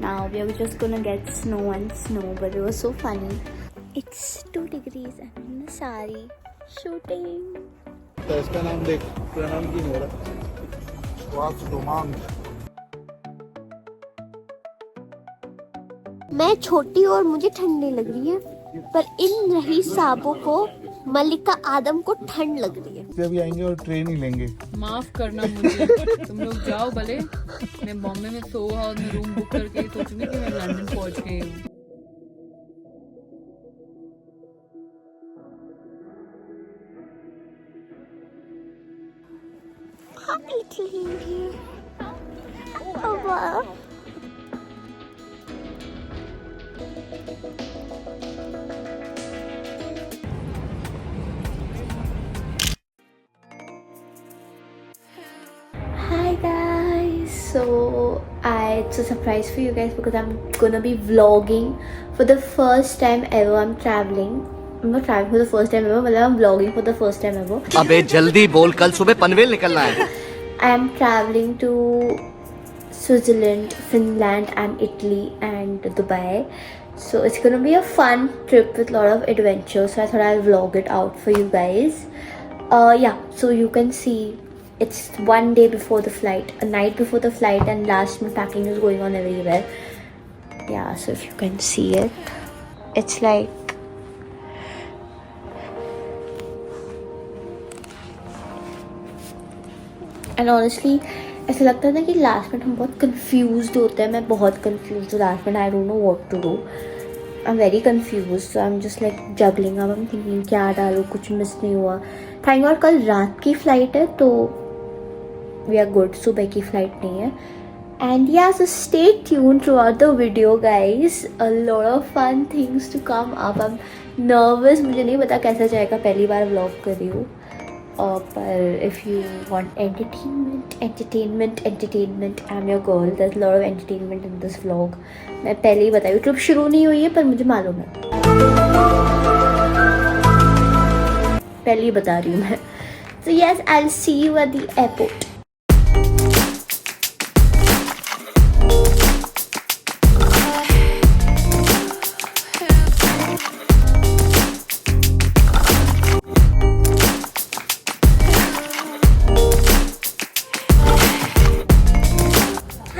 Now we are just gonna get snow and snow, but it was so funny. It's 2 degrees and I'm in a sari shooting. तो इसका नाम देख, पूरा नाम की नहीं हो रहा। वास रोमांग। मैं छोटी और मुझे ठंड नहीं लग रही है, पर इन रही साहबों को, मलिका आदम को ठंड लग रही है। अभी आएंगे और ट्रेन ही लेंगे। माफ करना मुझे, तुम लोग जाओ भले, मैं बॉम्बे में सो हाउस में रूम बुक करके सोचूंगी कि मैं लंदन पहुंच गई हूँ। Hi guys, so it's a surprise for you guys because I'm gonna be vlogging for the first time ever. I'm not traveling for the first time ever, मतलब I'm vlogging for the first time ever. अबे जल्दी बोल, कल सुबह पनवेल निकलना है। I am traveling to Switzerland, Finland and Italy and Dubai. So it's gonna be a fun trip with a lot of adventure. So I thought I'll vlog it out for you guys. Yeah, so you can see it's one day before the flight, a night before the flight, and last minute packing is going on everywhere. Yeah, so if you can see it, it's like and honestly ऐसा लगता है ना कि last minute हम बहुत confuse होते हैं. मैं बहुत कंफ्यूज हूँ last minute. I don't know what to do. I am very confuse. So I am just like juggling. अब आई एम थिंकिंग क्या डालूँ, कुछ मिस नहीं हुआ. थैंक गॉड कल रात की फ़्लाइट है तो वी आर गुड. सुबह की फ़्लाइट नहीं है. And yeah, so stay tuned throughout the video guys. A lot of fun things to come up. I'm nervous. मुझे नहीं पता कैसा जाएगा. पहली बार vlog कर रही हूँ. पर if you want entertainment, I'm your girl. There's a lot of entertainment in this vlog. मैं पहले ही बताई हूँ. ट्रिप शुरू नहीं हुई है पर मुझे मालूम है. पहले ही बता रही हूँ मैं. So yes, I'll see you at the airport.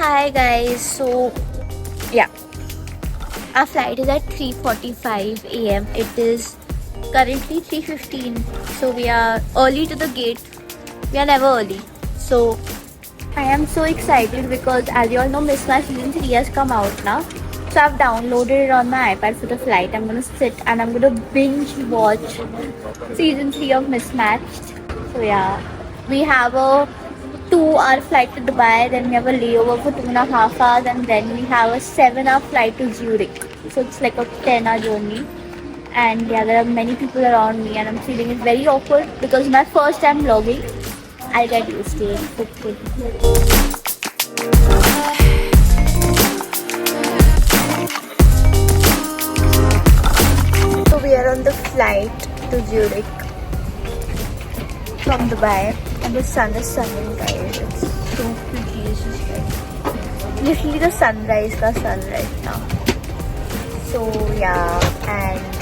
Hi guys, so yeah, our flight is at 3:45 a.m. It is currently 3:15, so we are early to the gate. We are never early, so I am so excited because as you all know, Mismatched Season 3 has come out now. So I've downloaded it on my iPad for the flight. I'm gonna sit and I'm gonna binge watch Season 3 of Mismatched. So yeah, we have a 2-hour flight to Dubai, then we have a layover for 2.5 hours, and then we have a 7-hour flight to Zurich. So it's like a 10-hour journey. And yeah, there are many people around me and I'm feeling it very awkward because it's my first time vlogging. I'll get used to it hopefully. So we are on the flight to Zurich from Dubai. And the sun is shining, guys. It's so pretty. It's just like literally the sunrise ka sun right now. So yeah, and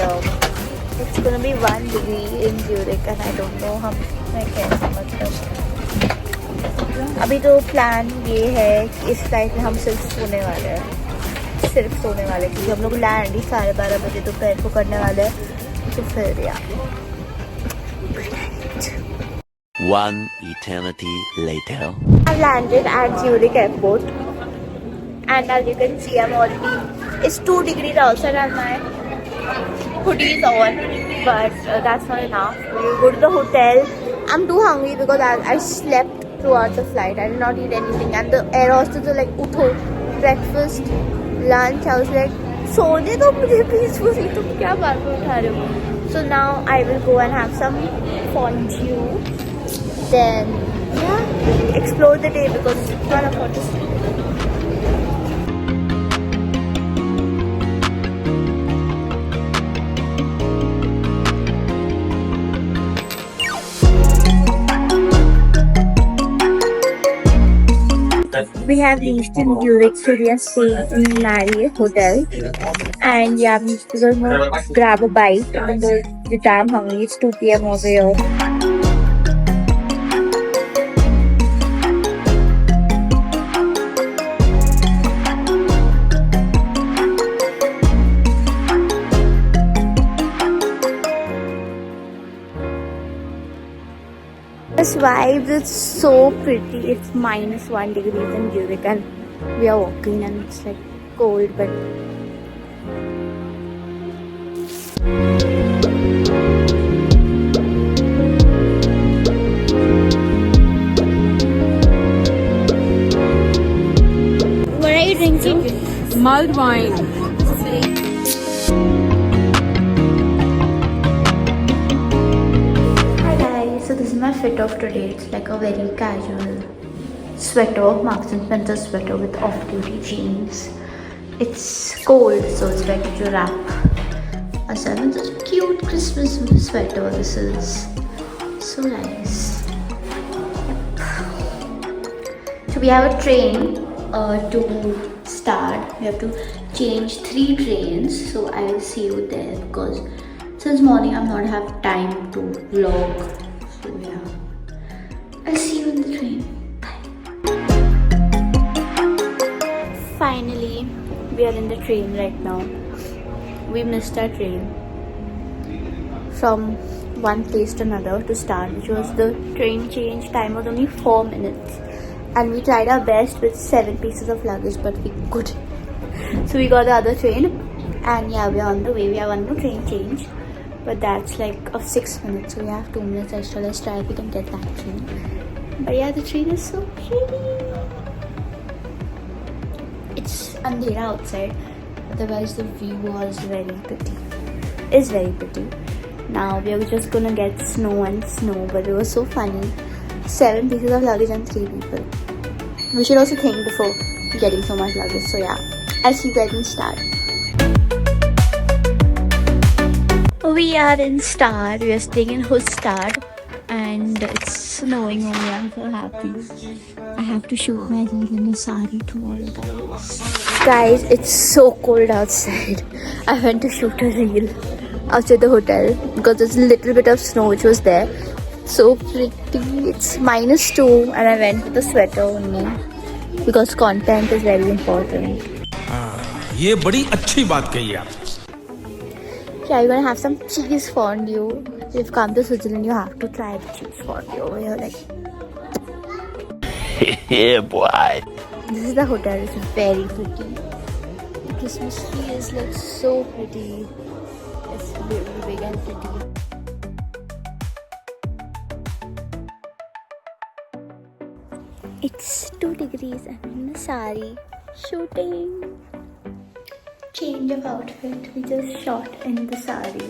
it's gonna be 1 degree in Zurich, and I don't know हम मैं कैसे मतलब. अभी तो plan ये है कि इस फ्लाइट में हम सिर्फ सोने वाले हैं. क्योंकि हम लोग लैंड ही 12:30 बजे दोपहर को करने वाले हैं. तो फिर यार. One eternity later. I've landed at Zurich airport, and as you can see, I'm already. It's 2 degrees outside, and my hoodie is on, but that's not enough. We go to the hotel. I'm too hungry because I slept throughout the flight. I did not eat anything, and the air hostess was like, "Utho, breakfast, lunch." I was like, "सोने दो मुझे peacefully. तुम क्या बात में उठा रहे हो?" So now I will go and have some fondue. Then yeah, explore the day because it's not a photo shoot. We we have reached in Zurich, so we are staying in Marriott Hotel. And yeah, we just gonna grab a bite. And we're damn hungry. It's 2 p.m. over here. This vibe is so pretty. It's -1 degrees in Zurich and we are walking and it's like cold but what are you drinking? Mulled wine. Hi guys, so this is my fit of today. It's like a very casual sweater, Marks and Spencer sweater with off-duty jeans. It's cold, so it's ready to wrap myself in such a cute Christmas sweater. This is so nice. So we have a train to start. We have to change 3 trains, so I will see you there because since morning I'm not have time to vlog. So yeah, I'll see you in the train. Finally, we are in the train right now. We missed our train from one place to another to start, which was the train change time was only 4 minutes. And we tried our best with 7 pieces of luggage, but we couldn't. So we got the other train, and yeah, we're on the way. We have one more train change, but that's like of 6 minutes, so we have 2 minutes extra. Let's try if we can get that train. But yeah, the train is so pretty. It's andhera outside, otherwise the view was very pretty. It's very pretty. Now we are just gonna get snow and snow, but it was so funny. 7 pieces of luggage and 3 people. We should also think before getting so much luggage. So yeah, I'll see you guys in Star. We are in Star. We are staying in Hustad and it's snowing over here. I'm so happy. I have to shoot my reel in a sari tomorrow, guys. Guys, it's so cold outside. I went to shoot a reel outside the hotel because there's a little bit of snow which was there. So pretty. It's -2 and I went with the sweater only because content is very important. ये बड़ी अच्छी बात कही आप. Yeah, you're gonna have some cheese fondue. If you've come to Switzerland, you have to try the cheese fondue over here. Like, Yeah, boy. this is the hotel. It's very pretty. The Christmas tree is like so pretty. It's really big and pretty. It's 2 degrees and I'm in a sari shooting. Change of outfit. We just shot in the sari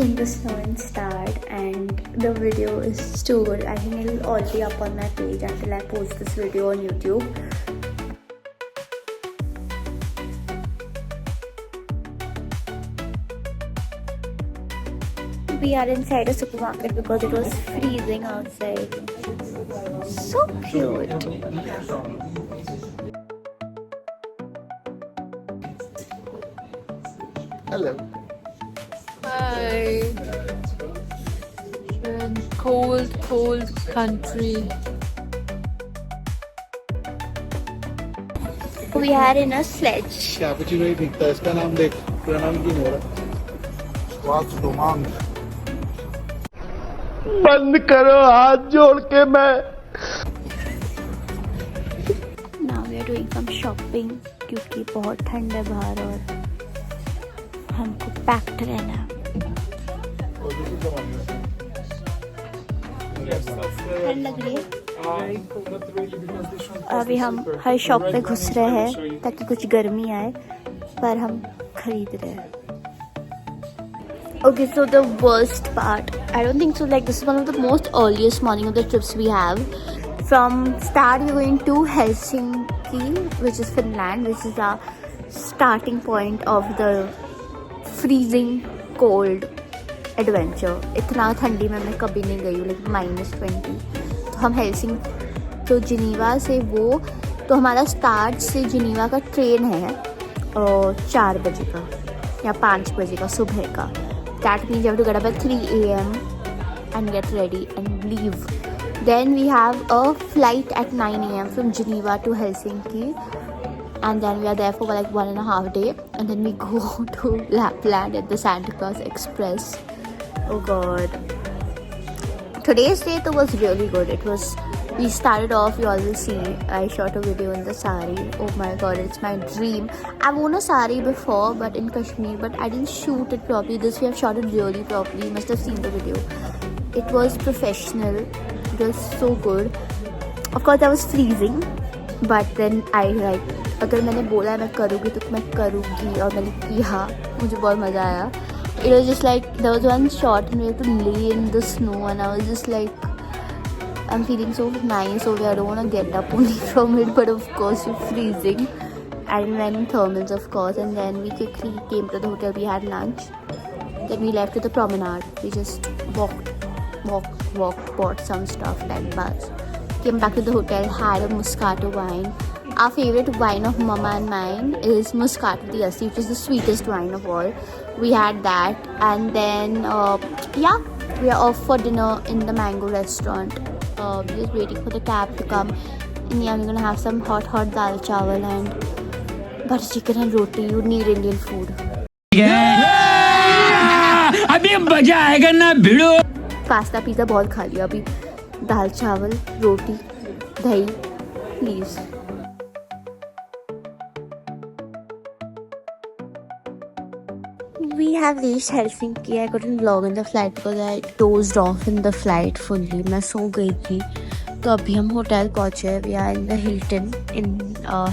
in the snow and start, and the video is too good. I think it'll all be up on my page until I post this video on YouTube. We are inside a supermarket because it was freezing outside. So cute. Hello. Hi. We're in cold country. We are in a sledge. Cappuccino ही दिखता है. इसका नाम देख, पूरा नाम की हो रहा. स्वाद रोमांच. बंद करो हाथ जोड़ के मैं. Now we are doing some shopping क्योंकि बहुत ठंड है बाहर और हमको पैक्ड रहना है. ठंड लग रही है. अभी हम हर शॉप पे घुस रहे हैं ताकि कुछ गर्मी आए, पर हम खरीद रहे हैं. Okay, so the worst part, I don't think so, like this is one of the most earliest morning of the trips we have. From start we're going to Helsinki, which is Finland, which is our starting point of the freezing cold adventure. इतना ठंडी में मैं कभी नहीं गई हूँ, like -20. तो हम हेल्सिंकी, तो जिनीवा से वो तो हमारा स्टार्ट से जिनीवा का ट्रेन है 4 बजे का या 5 बजे का सुबह का. That means you have to get up at 3 AM and get ready and leave. Then we have a flight at 9 AM from Geneva to Helsinki, and then we are there for like 1.5 days, and then we go to Lapland at the Santa Claus Express. Oh god, today's day was really good. We started off, you all will see, I shot a video in the sari. Oh my god, it's my dream. I've worn a sari before but in Kashmir, but I didn't shoot it properly. This we have shot it really properly. You must have seen the video. It was professional. It was so good. Of course I was freezing, but then I like, अगर मैंने बोला मैं करूँगी तो मैं करूँगी, और मैंने किया. मुझे बहुत मज़ा आया. It was just like, there was one shot and we had to lay in the snow, and I was just like, I'm feeling so nice over here. I don't want to get up only from it, but of course you're freezing. And went in thermals, of course, and then we quickly came to the hotel. We had lunch. Then we left to the promenade. We just walked, bought some stuff like bus. Came back to the hotel, had a Moscato wine. Our favorite wine of Mama and mine is Moscato the Asli, which is the sweetest wine of all. We had that, and then we are off for dinner in the Mango restaurant. We're just waiting for the cab to come. And yeah, we're gonna have some hot dal chawal and butter chicken and roti. You need Indian food. अभी मजा आएगा ना भिड़ो. Pasta pizza बहुत खा लिया. अभी दाल चावल रोटी दही please. We have reached Helsinki. I couldn't vlog in the flight because I dozed off in the flight fully. मैं सो गई थी. तो अभी हम होटल पहुँचे. We are in the Hilton in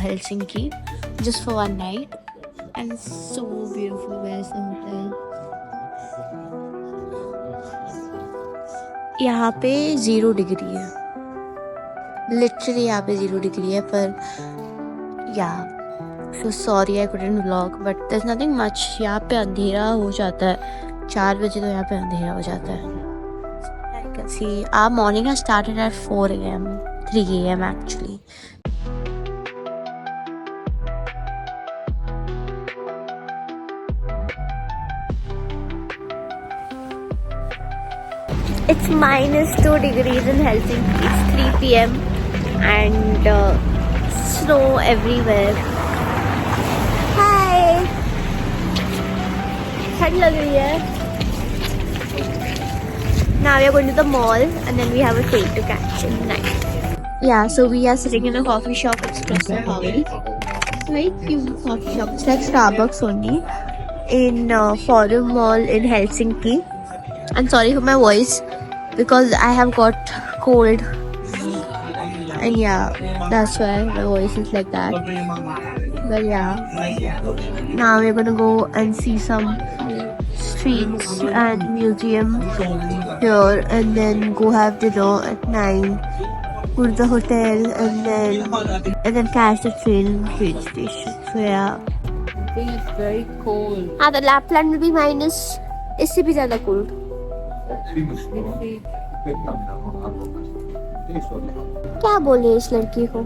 Helsinki just for one night, and it's so beautiful. Where is the hotel? यहाँ पे 0 degree है. Literally यहाँ पे 0 डिग्री है. पर so sorry I couldn't vlog, but there's nothing much. यहाँ पे अंधेरा हो जाता है 4 बजे, तो यहाँ पे अंधेरा हो जाता है. I can see our morning has started at 4 AM, 3 AM actually. It's -2 degrees in Helsinki. It's 3 PM and snow everywhere. Hi. ठंड लग रही है. Now we are going to the mall and then we have a train to catch in the night. Yeah, so we are sitting in a coffee shop, Espresso House. It's a very cute coffee shop. It's like Starbucks only in Forum Mall in Helsinki. I'm sorry for my voice because I have got cold, and yeah, that's why my voice is like that. But yeah, now we're gonna go and see some streets and museum here, and then go have dinner at 9. Go to the hotel and then catch the train in the train station. So yeah. I think it's very cold. The Lapland will be minus. इससे भी ज़्यादा cold. क्या बोले इस लड़की को?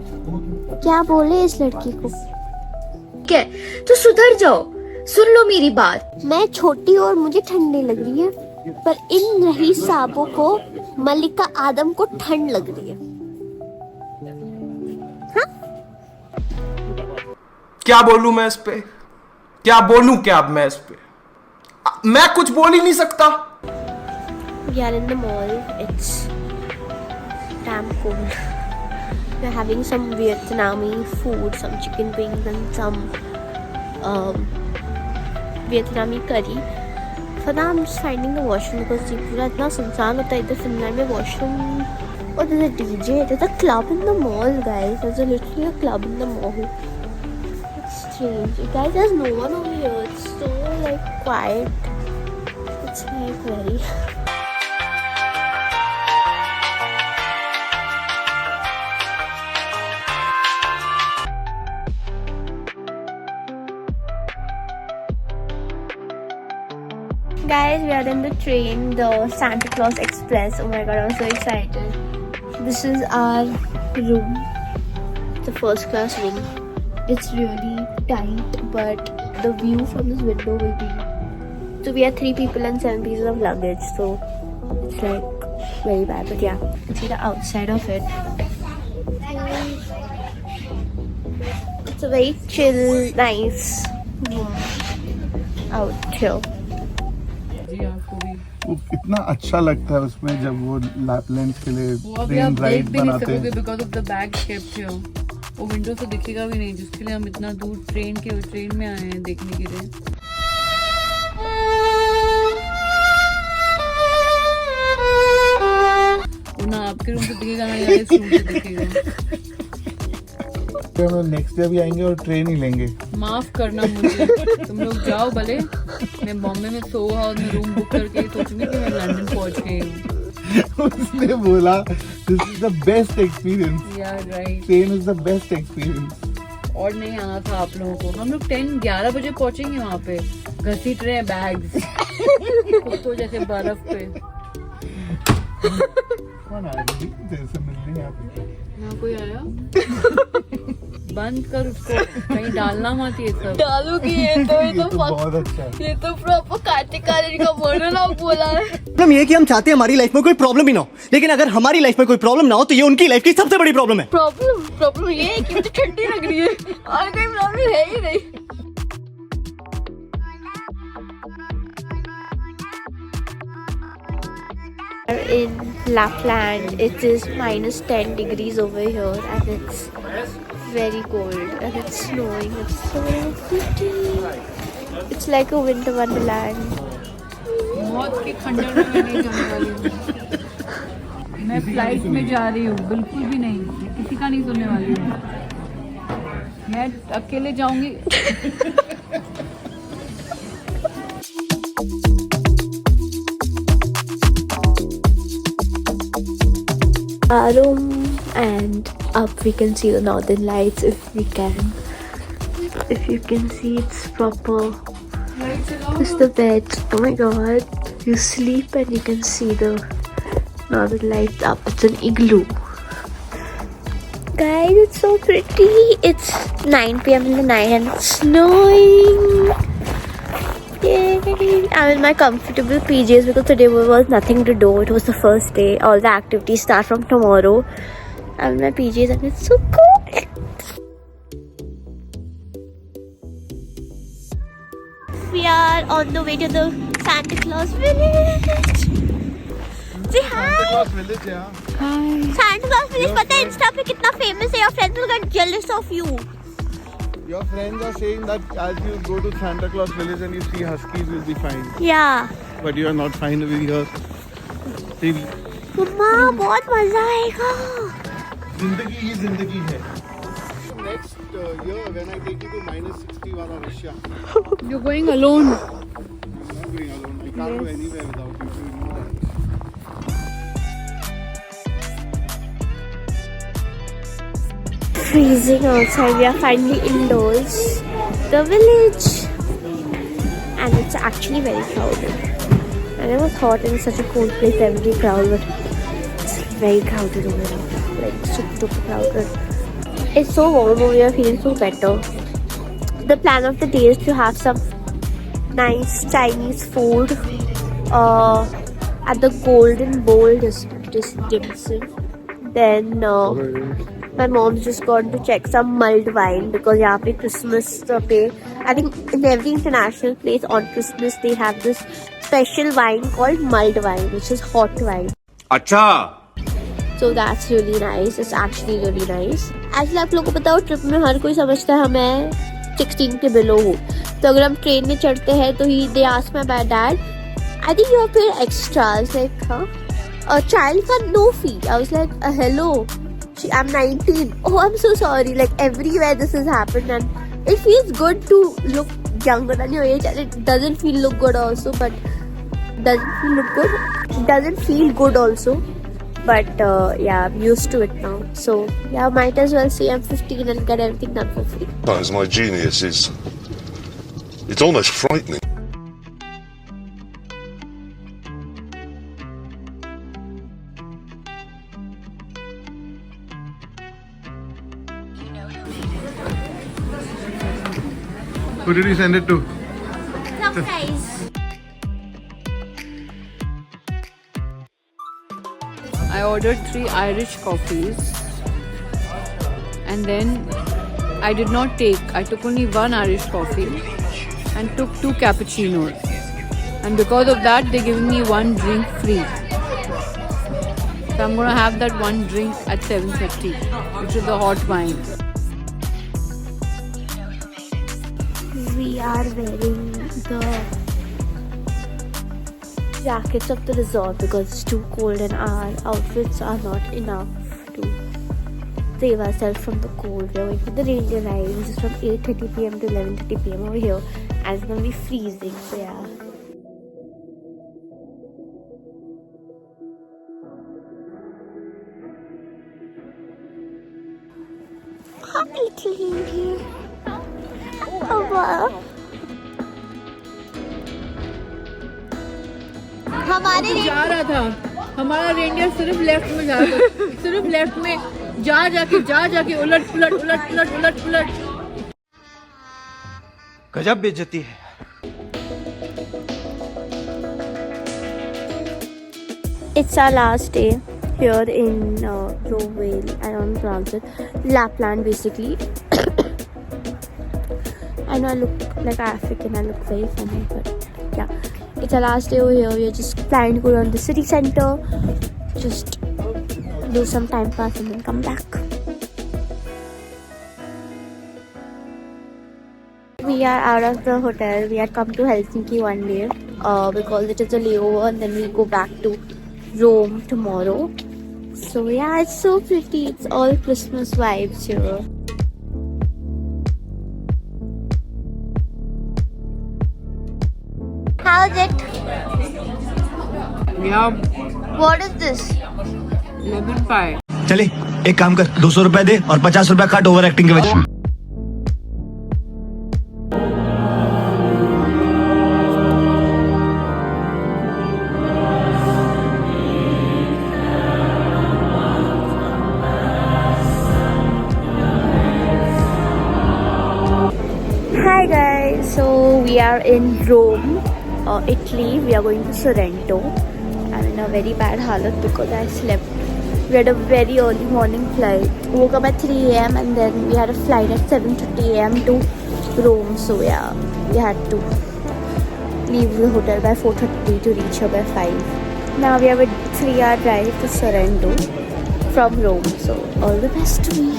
क्या बोले इस लड़की को? क्या? तो सुधर जाओ. सुन लो मेरी बात. मैं छोटी और मुझे ठंडी लग रही है, पर इन रही साबों को, मलिका आदम को ठंड लग रही है. हाँ? क्या बोलूं मैं इस पे? क्या बोलूं क्या अब मैं इस पे? मैं कुछ बोल ही नहीं सकता. We are in the mall. It's damn cold. We're having some Vietnamese food, some chicken wings and some Vietnamese curry. For now, I'm just finding the washroom because ये पूरा इतना सुनसान होता है इधर फिनलैंड में washroom. Oh, there's a DJ. There's a club in the mall, guys. There's literally a club in the mall. It's strange. Guys, there's no one over here. It's so like quiet. It's like very. Guys, we are in the train, the Santa Claus Express. Oh my god, I'm so excited. This is our room. It's a first class wing. It's really tight, but the view from this window will be. So we are 3 people and 7 pieces of luggage. So it's like very bad. But yeah, you can see the outside of it. It's a very chill, nice room out here. जी आपको भी वो कितना अच्छा लगता है उसमें जब वो लैपलैंड के लिए वो अभी आप ट्रेन देख राइड भी नहीं बनाते सकोगे हैं। Because of the bag kept here. वो विंडो से दिखेगा भी नहीं, जिसके लिए हम इतना दूर ट्रेन में आए हैं देखने के लिए। वो ना आपके रूम से दिखेगा ना इस रूम से दिखेगा। फिर हम नेक्स्ट डे भी आएंगे और ट्रेन ही लेंगे। माफ करना मुझे, तुम लोग जाओ भले, मैं बॉम्बे में सो हाउस में रूम बुक करके सोचूंगी कि मैं लंदन पहुंच गई हूँ। उसने बोला this is the best experience, यार right. Train is the best experience. और नहीं आना था आप लोगों को। हम लोग 10-11 बजे पहुंचेंगे वहाँ पे, घसीट रहे हैं बैग्स तो जैसे बर्फ पे। कौन आया तेरे से मिलने यहाँ पे? यहाँ कोई आया? बंद कर उसको, कहीं डालना मत ये सब। डालूंगी ये तो बहुत अच्छा है। ये तो प्रॉपर कार्तिक आर्यन का मोनोलॉग बोला है। प्रॉब्लम ये है कि हम चाहते हैं हमारी लाइफ में कोई प्रॉब्लम ही ना हो, लेकिन अगर हमारी लाइफ में कोई प्रॉब्लम ना हो तो ये उनकी लाइफ की सबसे बड़ी प्रॉब्लम है। प्रॉब्लम ये है कि मुझे ठंडी लग रही है और कोई प्रॉब्लम है ही नहीं। In Lapland, it is minus 10 degrees over here, and it's very cold, and it's snowing. It's so pretty. It's like a winter wonderland. मौत के खंडर में मैं नहीं जाने वाली हूँ। मैं फ्लाइट में जा रही हूँ, बिल्कुल भी नहीं, किसी का नहीं सुनने वाली हूँ। मैं अकेले जाऊंगी। Our room, and up we can see the northern lights if we can. If you can see, it's proper. This is the bed. Oh my god. You sleep and you can see the northern lights up. It's an igloo. Guys, it's so pretty. It's 9 p.m. in the night and it's snowing. Yay! I'm in my comfortable PJs because today was nothing to do. It was the first day. All the activities start from tomorrow. I'm in my PJs and it's so cool. We are on the way to the Santa Claus village. Say hi. Santa Claus village है हाँ। Santa Claus village पता है Insta पे कितना famous है? Your friends will get jealous of you. Your friends are saying that as you go to Santa Claus village and you see huskies, you'll be fine. Yeah. But you are not fine over here. See, मम्मा बहुत मजा आएगा। जिंदगी ये जिंदगी है। Next year when I take you to -60 वाला Russia, You're going alone. I'm not going alone. I can't go anywhere without you. So you know that. Freezing outside. We are finally indoors. The village, and it's actually very crowded. I never thought in such a cold place there would be crowd, but it's very crowded over here. Like super crowded. It's so warm over here. Feeling so better. The plan of the day is to have some nice Chinese food at the Golden Bowl dim sum. Then my mom's just gone to check some mulled wine because यहाँ पे Christmas पे I think in every international place on Christmas they have this special wine called mulled wine, which is hot wine. अच्छा So that's really nice. It's actually really nice. Actually आप लोगों को पता हो trip में हर कोई समझता है मैं 16 के बिलो हूँ, तो अगर हम ट्रेन में चढ़ते हैं तो ही they ask my dad, I think you have paid extra. I was like, huh? A child का no fee. I was like, hello. I'm 19. Oh, I'm so sorry. Like everywhere this has happened, and it feels good to look younger than your age, and it doesn't feel look good also. But doesn't feel look good. It doesn't feel good also. But yeah, I'm used to it now. So yeah, might as well say I'm 15 and get everything done for free. Sometimes my genius is. It's almost frightening. Who did you send it to? Surprise. I ordered 3 Irish coffees and then I did not take. I took only 1 Irish coffee and took 2 cappuccinos. And because of that, they gave me 1 drink free. So I'm gonna have that 1 drink at 7:30, which is the hot wine. We are wearing the jackets of the resort because it's too cold and our outfits are not enough to save ourselves from the cold. We're going for the reindeer ride, which is from 8:30 p.m. to 11:30 p.m. over here, and it's gonna be freezing. So yeah. Hi, little reindeer. Oh wow. हमारे जा रहा था, हमारा reindeer सिर्फ left में जा रहा था, सिर्फ लेफ्ट में जा जाके उलट पुलट। गजब बेइज्जती है। It's our last day here in Rovale, I don't pronounce it, Lapland basically. I know I look like African, I look very funny, but yeah. It's our last day over here. We are just planning to go down to the city center, just do some time pass and then come back. We are out of the hotel. We had come to Helsinki one day because it is a layover and then we go back to Rome tomorrow. So yeah, it's so pretty. It's all Christmas vibes here. How is it? Yeah, What is this? lemon pie. चले एक काम कर 200 रुपए दे और 50 रुपए काट over acting के वजह। Hi guys, so we are in Rome, Italy. We are going to Sorrento. I'm in a very bad halat because I slept. We had a very early morning flight. Woke up at 3 a.m. and then we had a flight at 7:30 a.m. to Rome. So yeah, we had to leave the hotel by 4:30 to reach here by 5. Now we have a 3-hour drive to Sorrento from Rome. So all the best to me.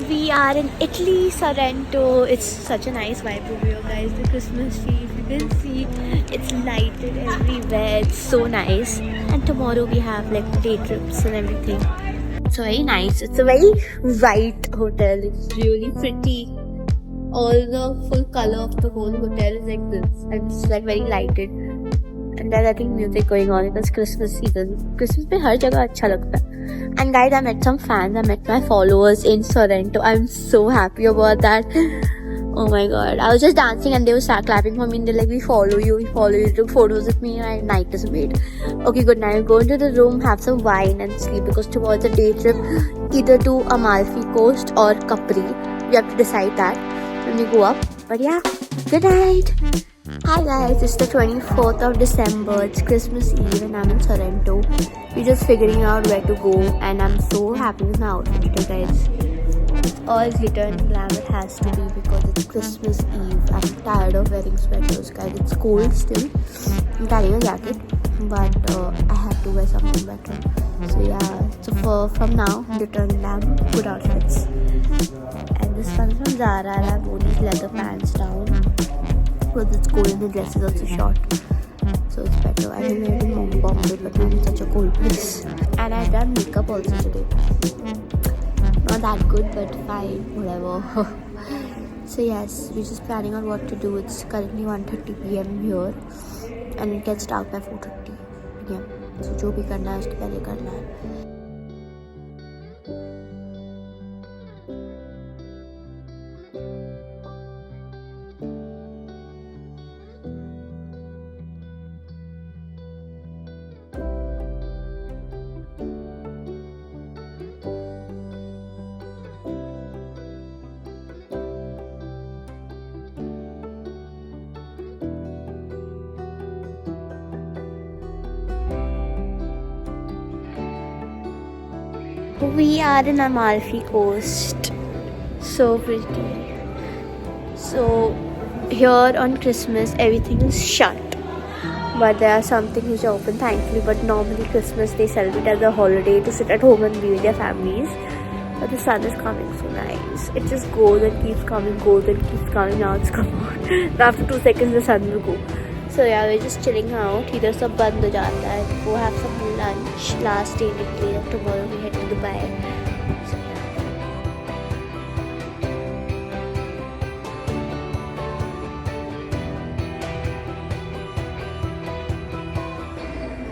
We are in Italy, Sorrento. It's such a nice vibe over here, guys. The Christmas tree, if you can see, it's lighted everywhere. It's so nice. And tomorrow we have like day trips and everything. It's very nice. It's a very white hotel. It's really pretty. All the full color of the whole hotel is like this, and it's like very lighted. And there's I think music going on. It's Christmas season. Christmas पे हर जगह अच्छा लगता है. And guys, I met some fans. I met my followers in Sorrento. I'm so happy about that. Oh my god. I was just dancing and they were start clapping for me and they're like, we follow you, took photos with me and night is made. Okay, good night. Go into the room, have some wine and sleep because tomorrow it's a day trip either to Amalfi Coast or Capri. We have to decide that when we go up. But yeah, good night. Hi guys, it's the 24th of December. It's Christmas Eve and I'm in Sorrento. We're just figuring out where to go and I'm so happy with my outfit, guys. It's all glitter and glam, it has to be because it's Christmas Eve. I'm tired of wearing sweaters, guys. It's cold still. I'm carrying a jacket, but I have to wear something better. So yeah, so from now, glitter and glam, good outfits. And this one's from Zara. I have worn these leather pants down. because it's cold and the dress is also short. So it's better. I don't know in Bombay, but not in such a cold place. And I've done makeup also today. Not that good, but fine, whatever. So yes, we're just planning on what to do. It's currently 1:30 PM here, and it gets dark by 4:30 PM. So जो भी करना है उसके पहले करना है. We are in Amalfi Coast. So pretty. So here on Christmas everything is shut, but there are some things which are open, thankfully. But normally Christmas they celebrate as a holiday to sit at home and be with their families. But the sun is coming so nice. It just goes and keeps coming, goes and keeps coming. Now it's come out. And after 2 seconds the sun will go. So yeah, we're just chilling out. इधर सब बंद हो जाता है. Go have some lunch. Last day निकले. Tomorrow we head to Dubai. So yeah.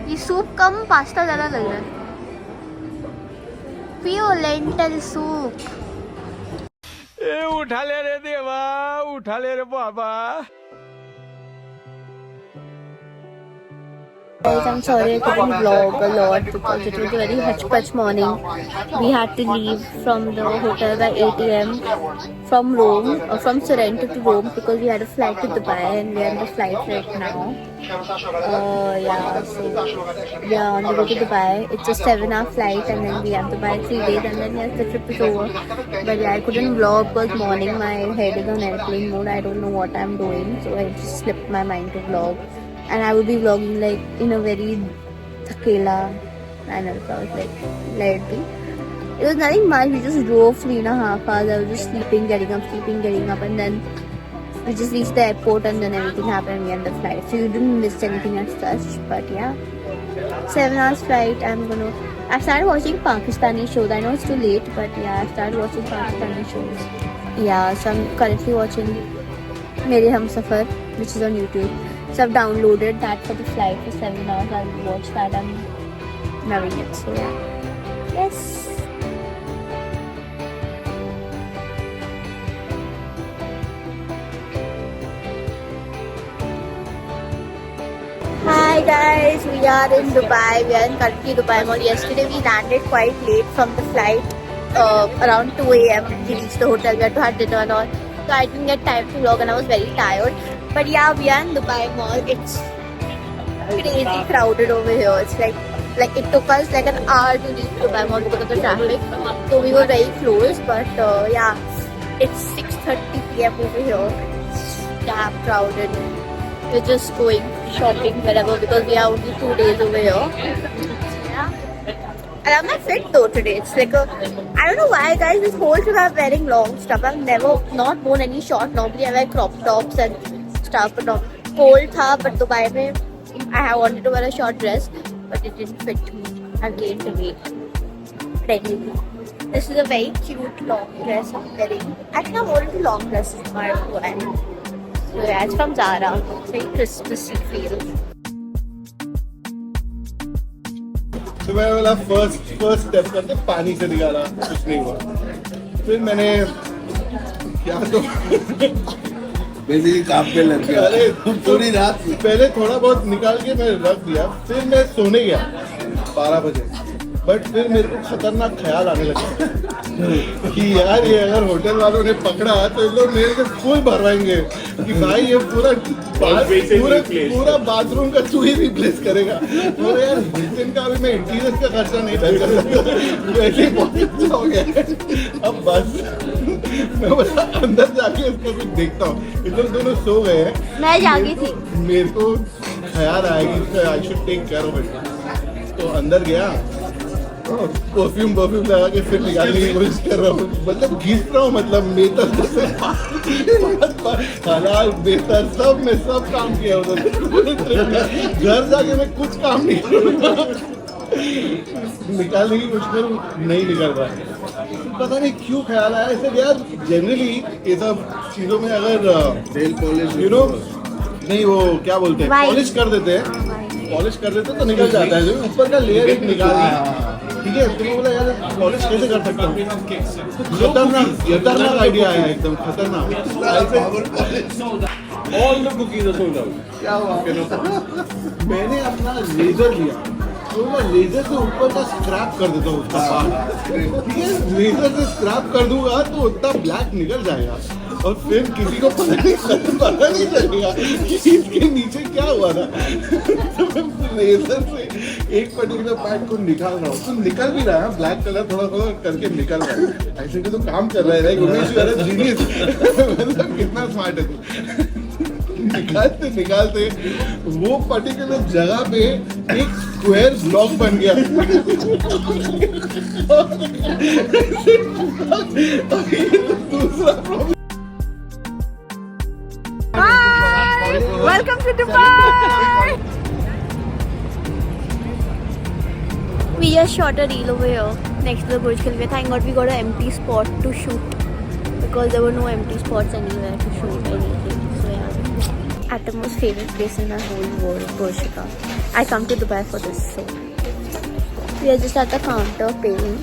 ये soup कम, pasta ज़्यादा लग रहा है. पियो लेंटल सूप. उठा ले रे देवा, उठा ले रे बाबा. Guys, I'm sorry I couldn't vlog a lot because it was a very hush-push morning. We had to leave from the hotel by 8 AM from Rome, from Sorrento to Rome, because we had a flight to Dubai and we are on the flight right now. We are on the way to Dubai. It's a 7-hour flight and then we have Dubai 3 days and then yes, the trip is over. But yeah, I couldn't vlog because morning my head is on airplane mode. I don't know what I'm doing, so I just slipped my mind to vlog. And I would be vlogging like in a very thakela manner. So I was like, let it be. It was nothing much. We just drove 3.5 hours. I was just sleeping, getting up, and then we just reached the airport and then everything happened and we ended the flight. So you didn't miss anything as such. But yeah, 7 hours flight. I started watching Pakistani shows. I know it's too late, but yeah, I started watching Pakistani shows. Yeah, so I'm currently watching Mere Humsafar, which is on YouTube. So I've downloaded that for the flight for 7 hours. I'll watch that and loving it. So yeah. Yes. Hi guys, we are in Dubai. We are in country Dubai Mall. Yesterday we landed quite late from the flight. Around 2 AM we reached the hotel. We had to have dinner and all. So I didn't get time to vlog and I was very tired. But yeah, we are in Dubai Mall. It's crazy crowded over here. It's like it took us like an hour to reach Dubai Mall because of the traffic. So we were very close. But yeah, it's 6:30 PM over here. It's damn crowded. We're just going shopping wherever because we are only 2 days over here. Yeah. And I'm not fit though today. It's like I don't know why guys, this whole trip I'm wearing long stuff. I've never not worn any short. Normally I wear crop tops and stuff, but not cold tha, but Dubai mein I wanted to wear a short dress, but it didn't fit me. I gained the weight. Ready. This is a very cute long dress I'm wearing. I think I've worn long dresses in my life. So yeah, it's from Zara. It's very Christmassy feel. तो मैं बोला first step करते पानी से निकाला, कुछ नहीं हुआ. फिर मैंने क्या तो बेसिकली काम पे लग गया. अरे पूरी रात पहले थोड़ा बहुत निकाल के मैं रख दिया. फिर मैं सोने गया 12 बजे. बट फिर मेरे को खतरनाक ख्याल आने लगा कि यार ये अगर होटल वालों ने पकड़ा तो ये लोग मेरे से फुल भरवाएंगे कि भाई ये पूरा बाथरूम का तू ही रिप्लेस करेगा. और यार किचन का भी मैं इंटीरियर का खर्चा नहीं कर सकता. वैसे बहुत अच्छा हो गया. अब बस मैं बोला अंदर जाके इसका कुछ देखता हूँ. ये लोग दोनों सो गए हैं. मैं जागी थी. मेरे को ख्याल आया कि I should take care of it. तो अंदर गया परफ्यूम लगा के फिर निकालने की कोशिश कर रहा हूँ, मतलब घिस रहा हूँ, मतलब मेतर हलाल बेहतर सब काम किया उधर। घर जाके मैं कुछ काम नहीं करूँगा, निकालने की कोशिश करूँ, नहीं निकल रहा है। पता नहीं क्यों ख्याल आया ऐसे यार। जनरली ये सब चीज़ों में अगर नेल पॉलिश यू नो नहीं वो क्या बोलते हैं, White. पॉलिश कर देते हैं तो निकल जाता है। जो ऊपर का लेयर एक निकाल दिया, ठीक है। तो मैं बोला यार पॉलिश कैसे कर सकता हूँ, खतरनाक आइडिया आया, एकदम खतरनाक। क्या हुआ, मैंने अपना लेजर लिया, तो मैं लेजर से ऊपर का स्क्रैप कर देता हूँ उसका पार्ट, ठीक है। लेजर से स्क्रैप कर दूंगा तो उतना ब्लैक निकल जाएगा और फिर किसी को पता नहीं चलेगा कि इसके नीचे क्या हुआ था। तो मैं लेजर से एक पर्टिकुलर पार्ट को निकाल रहा हूँ, तो निकल भी रहा है, ब्लैक कलर थोड़ा थोड़ा करके निकल रहा है। ऐसे तो काम कर रहा है, Umesh you are a genius, मतलब कितना स्मार्ट है तू। निकालते वो पर्टिकुलर जगह पे एक स्क्वायर ब्लॉक बन गया। दूसरा problem, Welcome to Dubai. We just shot a reel over here next to the Burj Khalifa. Thank God we got an empty spot to shoot because there were no empty spots anywhere to shoot anything. So yeah, Atom's favorite place in the whole world, Burj Khalifa. I come to Dubai for this, so we are just at the counter paying.